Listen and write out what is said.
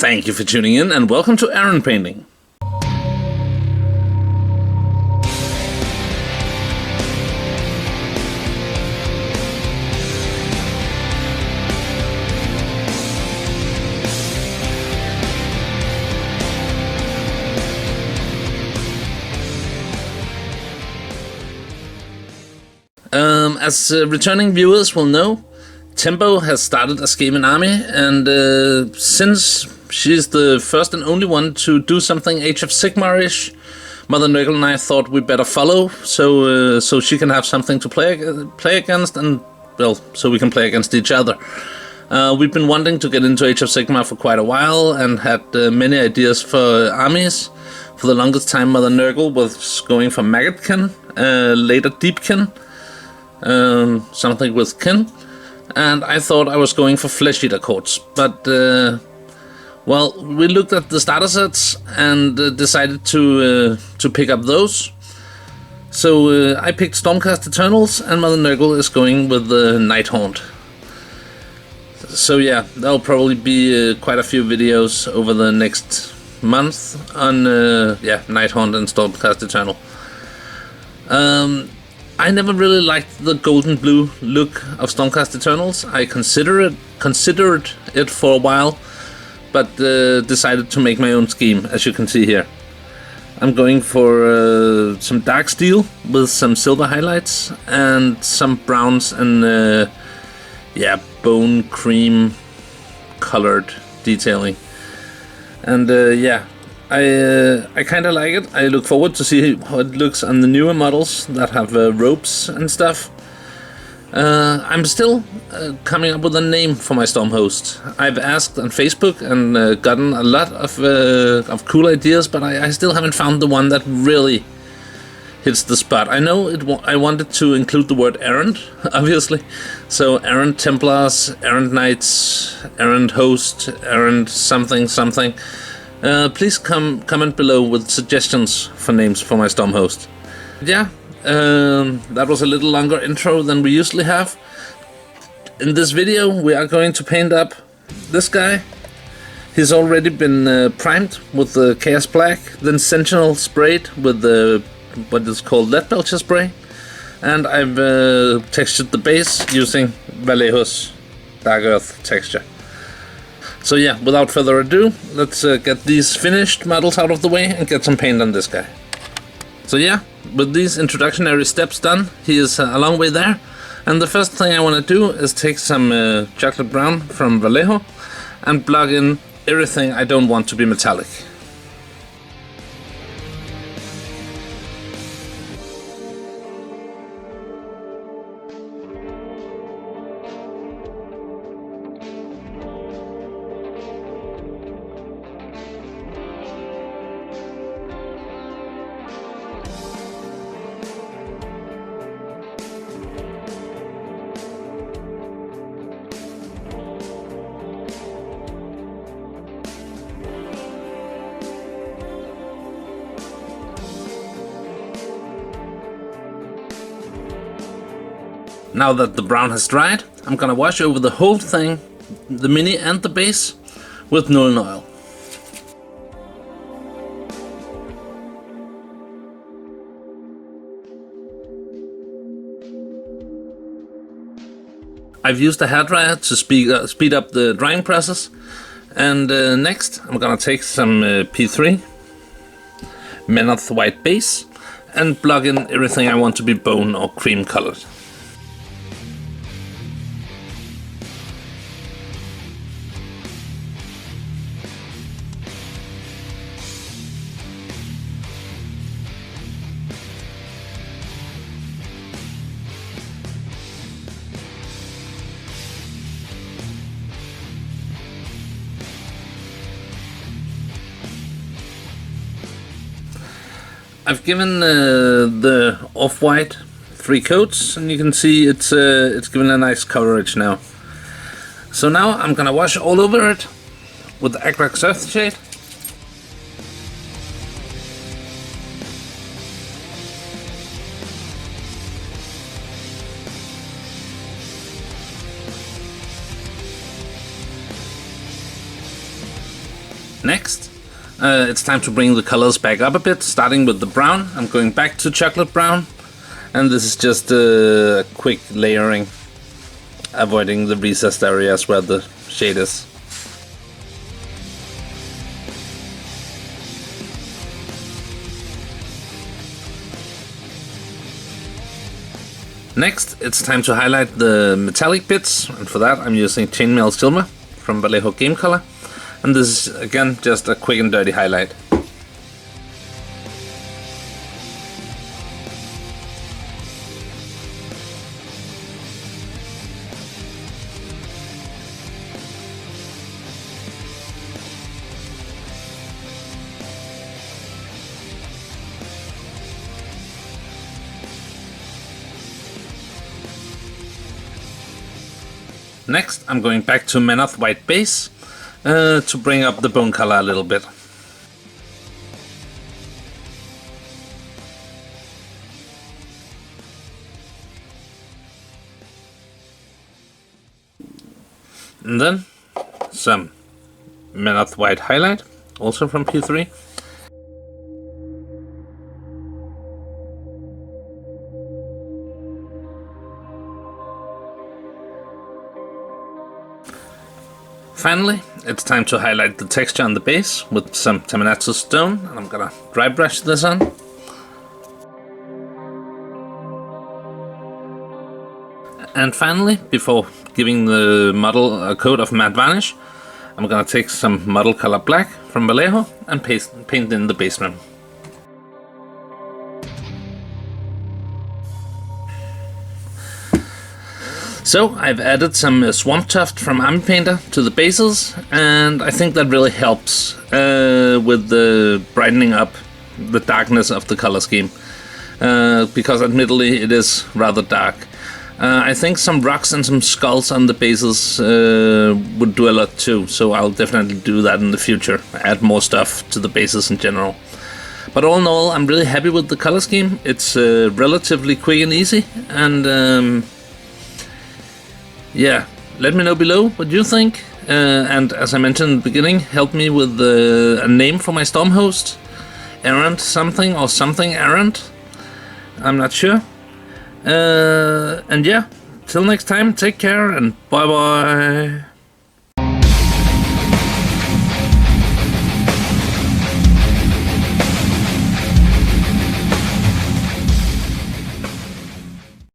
Thank you for tuning in and welcome to Errant Painting. As returning viewers will know, Tempo has started a Skaven army, and since she's the first and only one to do something Age of Sigmar-ish, Mother Nurgle and I thought we better follow, so she can have something to play against, and well, so we can play against each other. We've been wanting to get into Age of Sigmar for quite a while, and had many ideas for armies. For the longest time, Mother Nurgle was going for Maggotkin, later Deepkin, something with kin, and I thought I was going for Flesh Eater courts, but well, we looked at the starter sets and decided to pick up those. So I picked Stormcast Eternals, and Mother Nurgle is going with the Nighthaunt. So yeah, there'll probably be quite a few videos over the next month on Nighthaunt and Stormcast Eternal. I never really liked the golden blue look of Stormcast Eternals. I considered it for a while, but decided to make my own scheme, as you can see here. I'm going for some dark steel with some silver highlights and some browns and bone cream colored detailing. And I kind of like it. I look forward to see how it looks on the newer models that have ropes and stuff. I'm still coming up with a name for my Storm host. I've asked on Facebook and gotten a lot of cool ideas, but I still haven't found the one that really hits the spot. I know I wanted to include the word Errant, obviously. So Errant Templars, Errant Knights, Errant Host, Errant something. Please comment below with suggestions for names for my Storm host. Yeah, that was a little longer intro than we usually have. In this video, we are going to paint up this guy. He's already been primed with the Chaos Black, then Sentinel sprayed with the what is called Lead Belcher spray, and I've textured the base using Vallejo's Dark Earth texture. So yeah, without further ado, let's get these finished models out of the way and get some paint on this guy. So yeah, with these introductory steps done, he is a long way there. And the first thing I want to do is take some chocolate brown from Vallejo and plug in everything I don't want to be metallic. Now that the brown has dried, I'm gonna wash over the whole thing, the mini and the base, with Nuln Oil. I've used a hairdryer to speed up the drying process, and next I'm gonna take some P3 Menoth white base and plug in everything I want to be bone or cream colored. I've given the off-white 3 coats, and you can see it's given a nice coverage now. So now I'm gonna wash all over it with the Agrax Earthshade. Next, it's time to bring the colors back up a bit, starting with the brown. I'm going back to chocolate brown, and this is just a quick layering, avoiding the recessed areas where the shade is. Next, it's time to highlight the metallic bits, and for that I'm using Chainmail Silver from Vallejo Game Color, and this is again just a quick and dirty highlight. Next, I'm going back to Menoth White base to bring up the bone color a little bit. And then some Menoth White highlight, also from Q3. Finally, it's time to highlight the texture on the base with some Tamanatsu stone, and I'm gonna dry brush this on. And finally, before giving the model a coat of matte varnish, I'm gonna take some model color black from Vallejo and paint in the basement. So I've added some Swamp Tuft from Army Painter to the bases, and I think that really helps with the brightening up the darkness of the color scheme, because admittedly it is rather dark. I think some rocks and some skulls on the bases would do a lot too, so I'll definitely do that in the future, add more stuff to the bases in general. But all in all, I'm really happy with the color scheme. It's relatively quick and easy, and yeah, let me know below what you think, and as I mentioned in the beginning, help me with a name for my Storm host. Errant something or something Errant, I'm not sure. And yeah, till next time, take care and bye bye.